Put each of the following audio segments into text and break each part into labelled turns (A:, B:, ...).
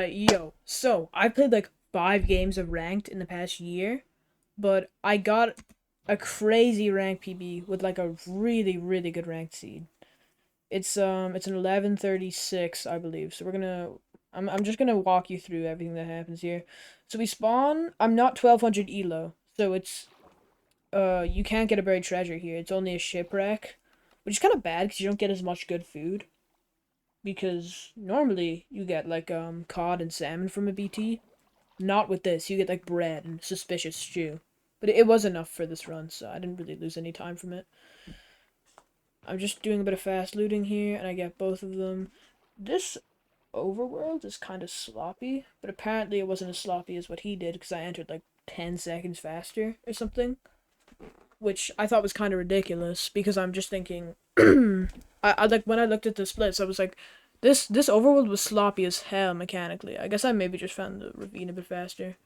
A: Alright, yo. So, I've played like 5 games of ranked in the past year, but I got a crazy rank PB with like a really, really good ranked seed. It's an 1136, I believe. So I'm just gonna walk you through everything that happens here. So we spawn, I'm not 1200 elo, so you can't get a buried treasure here. It's only a shipwreck, which is kind of bad because you don't get as much good food. Because normally you get like cod and salmon from a BT. Not with this. You get like bread and suspicious stew. But it was enough for this run, so I didn't really lose any time from it. I'm just doing a bit of fast looting here, and I get both of them. This overworld is kind of sloppy, but apparently it wasn't as sloppy as what he did because I entered like 10 seconds faster or something. Which I thought was kind of ridiculous because I'm just thinking, I like when I looked at the splits, I was like, this overworld was sloppy as hell mechanically. I guess I maybe just found the ravine a bit faster.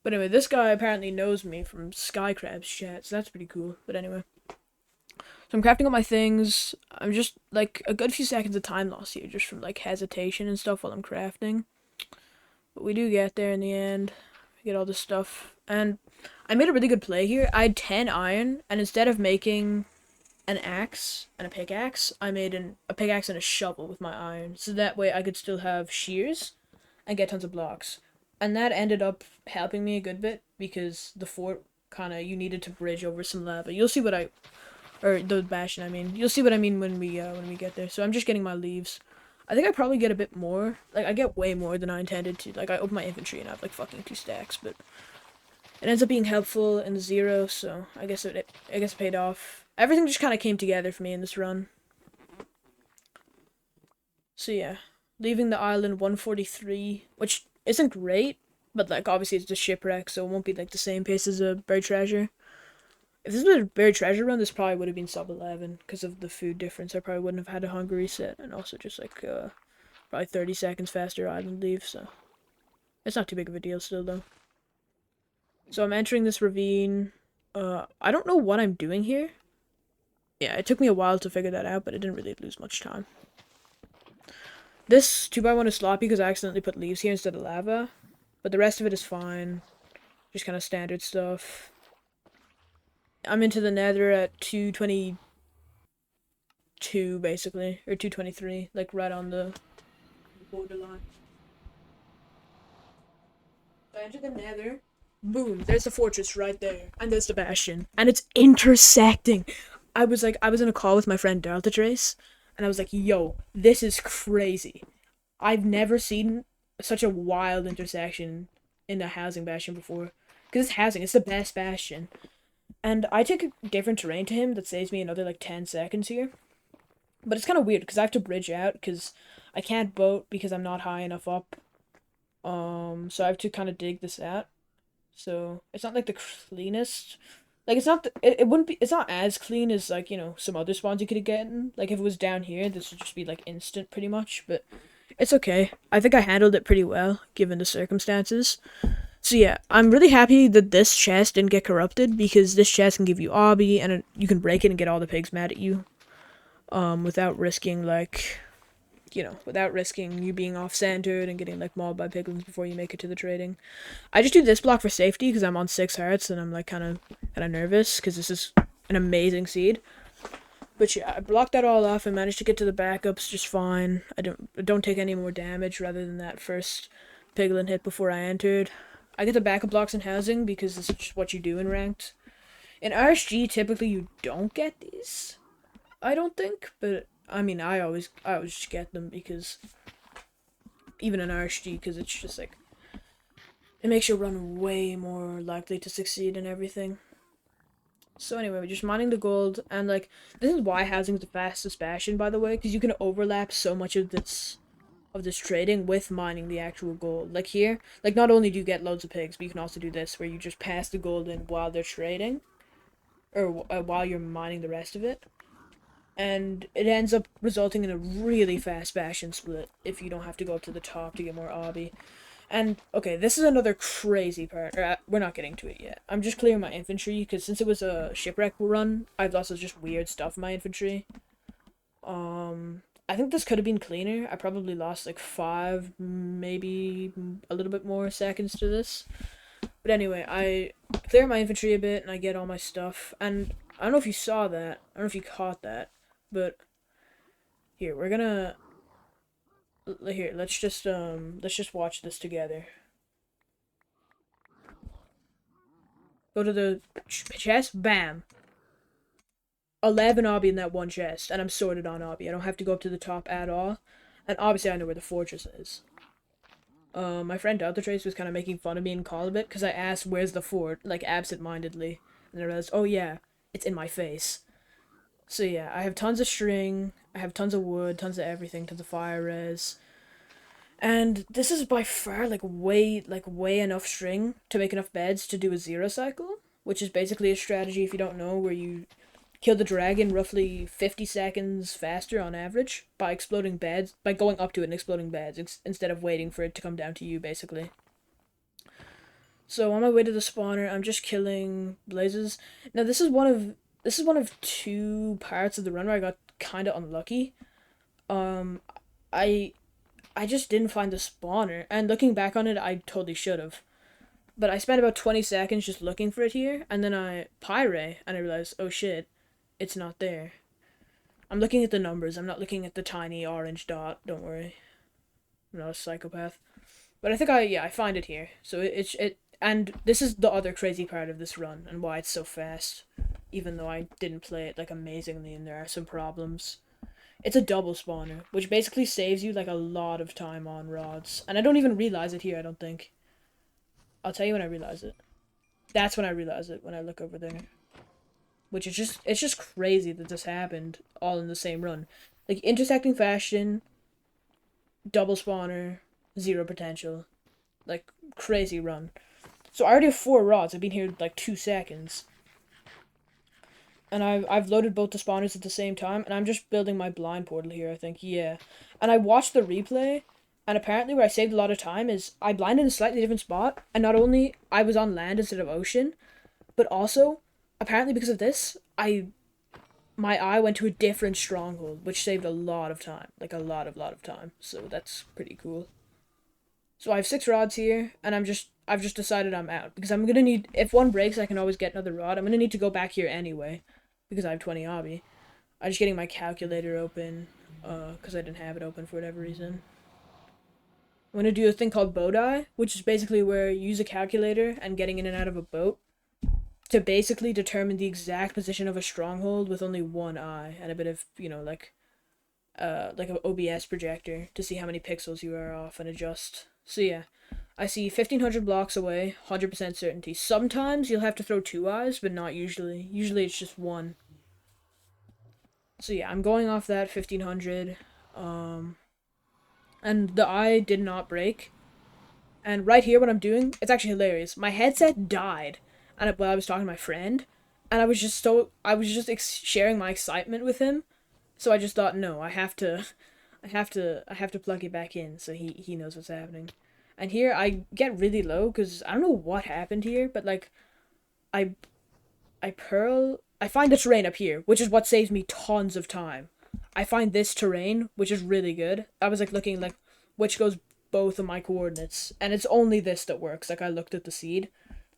A: But anyway, this guy apparently knows me from Skycrab's chat, so that's pretty cool. But anyway, so I'm crafting all my things. I'm just like a good few seconds of time loss here, just from like hesitation and stuff while I'm crafting. But we do get there in the end. We get all this stuff, and I made a really good play here. I had 10 iron, and instead of making an axe and a pickaxe, I made a pickaxe and a shovel with my iron, so that way I could still have shears and get tons of blocks. And that ended up helping me a good bit because the fort you needed to bridge over some lava. You'll see what or the bastion. I mean, you'll see what I mean when we get there. So I'm just getting my leaves. I think I probably get a bit more. Like I get way more than I intended to. Like I open my inventory and I have like fucking 2 stacks, but it ends up being helpful in the zero. So I guess it paid off. Everything just kind of came together for me in this run. So yeah, leaving the island 143, which isn't great, but like obviously it's a shipwreck, so it won't be like the same pace as a buried treasure. If this was a buried treasure run, this probably would have been sub 11 because of the food difference. I probably wouldn't have had a hunger reset, and also just like probably 30 seconds faster island leave. So it's not too big of a deal still though. So I'm entering this ravine. I don't know what I'm doing here. Yeah, it took me a while to figure that out, but it didn't really lose much time. This 2x1 is sloppy because I accidentally put leaves here instead of lava, but the rest of it is fine. Just kind of standard stuff. I'm into the nether at 222, basically, or 223, like right on the borderline. So I enter the nether. Boom, there's the fortress right there, and there's the bastion, and it's intersecting. I was in a call with my friend Delta Trace, and I was like, yo, this is crazy. I've never seen such a wild intersection in a housing bastion before. Because it's housing, it's the best bastion. And I took a different terrain to him that saves me another like 10 seconds here. But it's kind of weird because I have to bridge out because I can't boat because I'm not high enough up. So I have to kind of dig this out. So it's not like the cleanest. Like it's not it wouldn't be, it's not as clean as like, some other spawns you could have gotten. Like if it was down here, this would just be like instant pretty much, but it's okay. I think I handled it pretty well given the circumstances. So yeah, I'm really happy that this chest didn't get corrupted because this chest can give you obby and you can break it and get all the pigs mad at you. Without risking without risking you being off-centered and getting like mauled by piglins before you make it to the trading. I just do this block for safety because I'm on 6 hearts and I'm like kind of nervous because this is an amazing seed. But yeah, I blocked that all off and managed to get to the backups just fine. I don't take any more damage rather than that first piglin hit before I entered. I get the backup blocks in housing because this is just what you do in ranked. In RSG, typically you don't get these. I don't think, but I mean, I always just get them because even in RSG, because it's just like it makes your run way more likely to succeed and everything. So anyway, we're just mining the gold, and like this is why housing is the fastest bastion, by the way, because you can overlap so much of this trading with mining the actual gold. Like here, like not only do you get loads of pigs, but you can also do this where you just pass the gold in while they're trading, or while you're mining the rest of it. And it ends up resulting in a really fast bastion split if you don't have to go up to the top to get more obby. And, okay, this is another crazy part. We're not getting to it yet. I'm just clearing my infantry, because since it was a shipwreck run, I've lost just weird stuff in my infantry. I think this could have been cleaner. I probably lost like 5, maybe a little bit more seconds to this. But anyway, I clear my infantry a bit and I get all my stuff. And I don't know if you saw that. I don't know if you caught that. But here, we're gonna here, let's just watch this together. Go to the chest, bam. 11 obby in that one chest, and I'm sorted on obby. I don't have to go up to the top at all. And obviously I know where the fortress is. My friend Delta Trace was kind of making fun of me in call a bit, because I asked where's the fort, like absent-mindedly. And I realized, oh yeah, it's in my face. So yeah, I have tons of string, I have tons of wood, tons of everything, tons of fire res. And this is by far way enough string to make enough beds to do a zero cycle, which is basically a strategy, if you don't know, where you kill the dragon roughly 50 seconds faster on average by exploding beds, by going up to it and exploding beds instead of waiting for it to come down to you, basically. So on my way to the spawner, I'm just killing blazes. Now this is one of two parts of the run where I got kind of unlucky. Um, I I just didn't find the spawner, and looking back on it, I totally should have. But I spent about 20 seconds just looking for it here, and then I pyre, and I realized, oh shit, it's not there. I'm looking at the numbers. I'm not looking at the tiny orange dot. Don't worry, I'm not a psychopath. But I think I find it here. So and this is the other crazy part of this run and why it's so fast. Even though I didn't play it like amazingly and there are some problems. It's a double spawner, which basically saves you like a lot of time on rods. And I don't even realize it here, I don't think. I'll tell you when I realize it. That's when I realize it, when I look over there. Which is it's just crazy that this happened all in the same run. Like, intersecting fashion, double spawner, zero potential. Like, crazy run. So I already have 4 rods. I've been here like 2 seconds. And I've loaded both the spawners at the same time, and I'm just building my blind portal here, I think, yeah. And I watched the replay, and apparently where I saved a lot of time is I blinded in a slightly different spot, and not only I was on land instead of ocean, but also, apparently because of this, my eye went to a different stronghold, which saved a lot of time. Like, a lot of time. So that's pretty cool. So I have 6 rods here, and I've just decided I'm out. Because I'm gonna need, if one breaks, I can always get another rod. I'm gonna need to go back here anyway, because I have 20 obby. I'm just getting my calculator open, because I didn't have it open for whatever reason. I'm gonna do a thing called boat eye, which is basically where you use a calculator and getting in and out of a boat to basically determine the exact position of a stronghold with only one eye and a bit of, like an OBS projector to see how many pixels you are off and adjust. So yeah, I see 1500 blocks away, 100% certainty. Sometimes you'll have to throw 2 eyes, but not usually. Usually it's just one. So yeah, I'm going off that 1500. And the eye did not break. And right here, what I'm doing, it's actually hilarious. My headset died, and while I was talking to my friend, and I was just sharing my excitement with him. So I just thought, no, I have to plug it back in so he knows what's happening. And here I get really low because I don't know what happened here, but like I I find the terrain up here, which is what saves me tons of time. I find this terrain, which is really good. I was like looking like which goes both of my coordinates, and it's only this that works. Like, I looked at the seed.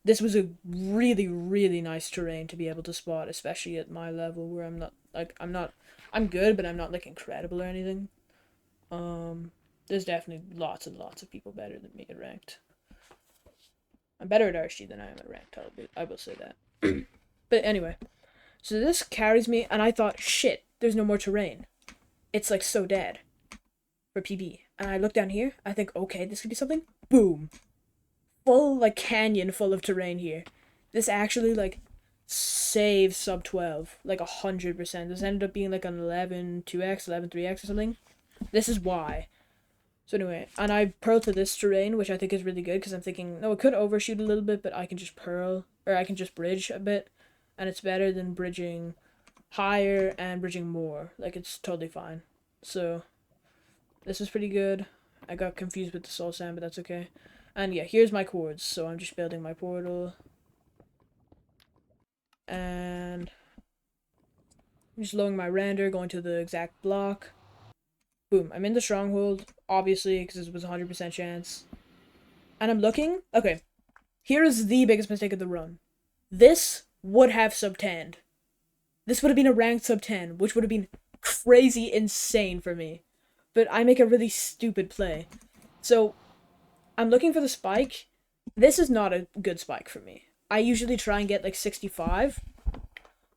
A: This was a really nice terrain to be able to spot, especially at my level where I'm good, but I'm not like incredible or anything. There's definitely lots and lots of people better than me at ranked. I'm better at RC than I am at ranked. I will say that. But anyway, so this carries me, and I thought, shit, there's no more terrain. It's like so dead for PB. And I look down here, I think, okay, this could be something. Boom. Full, like, canyon full of terrain here. This actually, like, saves sub 12. Like, 100%. This ended up being, like, an 11 2x, 11 3x or something. This is why. So anyway, and I pearl to this terrain, which I think is really good, because I'm thinking, no, it could overshoot a little bit, but I can just pearl, or I can just bridge a bit, and it's better than bridging higher and bridging more. Like, it's totally fine. So, this is pretty good. I got confused with the soul sand, but that's okay. And yeah, here's my chords, so I'm just building my portal. And I'm just lowering my render, going to the exact block. boom, I'm in the stronghold, obviously, because it was 100% chance. And I'm looking, okay, here is the biggest mistake of the run. This would have sub-10'd. This would have been a ranked sub-10, which would have been crazy insane for me. But I make a really stupid play. So, I'm looking for the spike. This is not a good spike for me. I usually try and get like 65.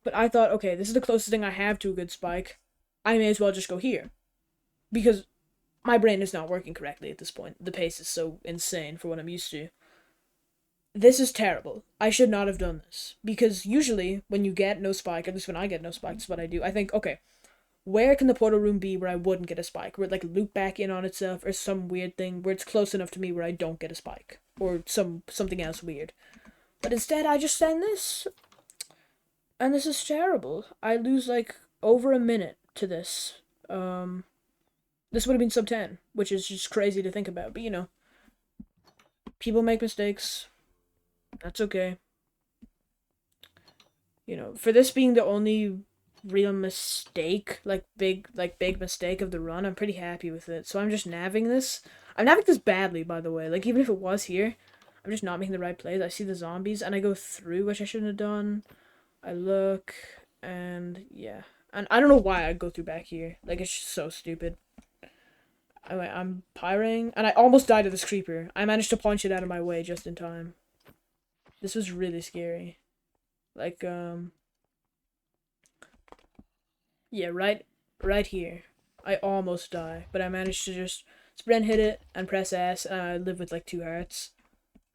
A: But I thought, okay, this is the closest thing I have to a good spike. I may as well just go here. Because my brain is not working correctly at this point. The pace is so insane for what I'm used to. This is terrible. I should not have done this. Because usually, when you get no spike, at least when I get no spike, that's what I do. I think, okay, where can the portal room be where I wouldn't get a spike? Where it, like, loop back in on itself, or some weird thing where it's close enough to me where I don't get a spike. Or something else weird. But instead, I just send this. And this is terrible. I lose, like, over a minute to this. This would have been sub-10, which is just crazy to think about. But, you know, people make mistakes. That's okay. You know, for this being the only real mistake, big mistake of the run, I'm pretty happy with it. So I'm just navving this. I'm navving this badly, by the way. Like, even if it was here, I'm just not making the right plays. I see the zombies, and I go through, which I shouldn't have done. I look, and yeah. And I don't know why I go through back here. Like, it's just so stupid. I'm pyring, and I almost died to this creeper. I managed to punch it out of my way just in time. This was really scary. Like, yeah, right here. I almost die, but I managed to just sprint hit it and press S, and I live with like 2 hearts.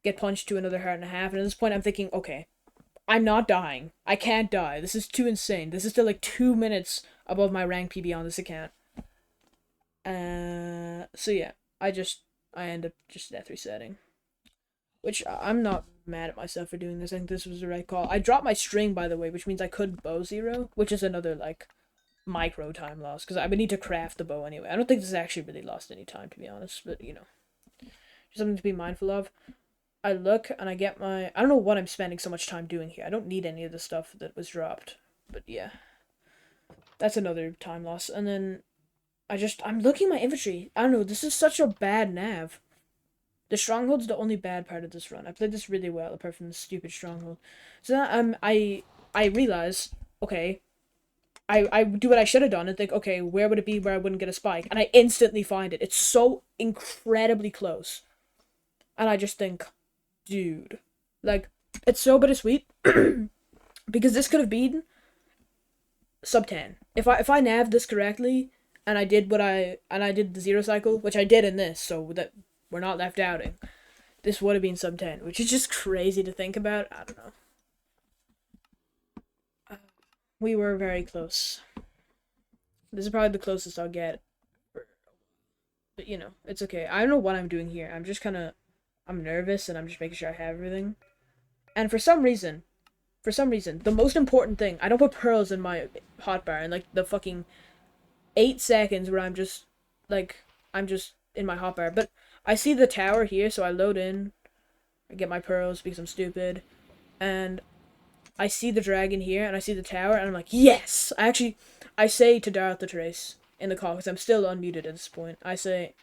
A: Get punched to another heart and a half, and at this point I'm thinking, okay, I'm not dying. I can't die. This is too insane. This is still like 2 minutes above my rank PB on this account. So yeah, I end up just death resetting. Which, I'm not mad at myself for doing this. I think this was the right call. I dropped my string, by the way, which means I could bow 0, which is another, like, micro time loss, because I would need to craft the bow anyway. I don't think this actually really lost any time, to be honest, but, you know. Something to be mindful of. I look, and I get my... I don't know what I'm spending so much time doing here. I don't need any of the stuff that was dropped, but yeah. That's another time loss, and then... I'm looking at my infantry. I don't know, this is such a bad nav. The stronghold's the only bad part of this run. I played this really well, apart from the stupid stronghold. So then, I realize, okay, I do what I should have done and think, okay, where would it be where I wouldn't get a spike? And I instantly find it. It's so incredibly close. And I just think, dude, like, it's so bittersweet. Because this could have been sub-10. If I naved this correctly, and I did the 0 cycle, which I did in this, so that we're not left outing, this would have been sub-10, which is just crazy to think about. I don't know. We were very close. This is probably the closest I'll get. But, you know, it's okay. I don't know what I'm doing here. I'm just I'm nervous, and I'm just making sure I have everything. And for some reason, the most important thing, I don't put pearls in my hotbar, and, like, the fucking 8 seconds where I'm just in my hotbar. But I see the tower here, so I load in. I get my pearls because I'm stupid. And I see the dragon here, and I see the tower, and I'm like, yes! I say to Darth the Trace in the call, because I'm still unmuted at this point. I say,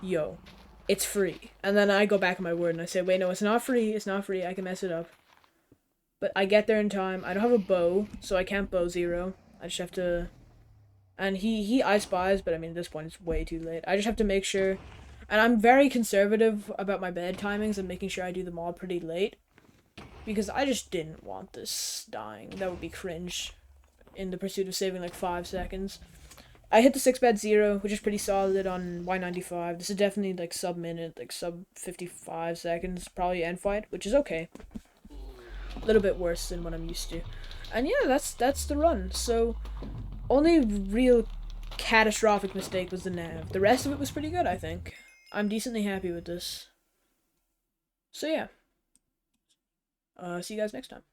A: yo, it's free. And then I go back on my word, and I say, wait, no, it's not free. It's not free. I can mess it up. But I get there in time. I don't have a bow, so I can't bow 0. I just have to... And he I spies, but I mean, at this point, it's way too late. I just have to make sure... And I'm very conservative about my bed timings and making sure I do them all pretty late. Because I just didn't want this dying. That would be cringe. In the pursuit of saving like 5 seconds. I hit the 6-bed 0, which is pretty solid on Y95. This is definitely like sub-minute, like sub-55 seconds. Probably end fight, which is okay. A little bit worse than what I'm used to. And yeah, that's the run. So, only real catastrophic mistake was the nav. The rest of it was pretty good, I think. I'm decently happy with this. So yeah. See you guys next time.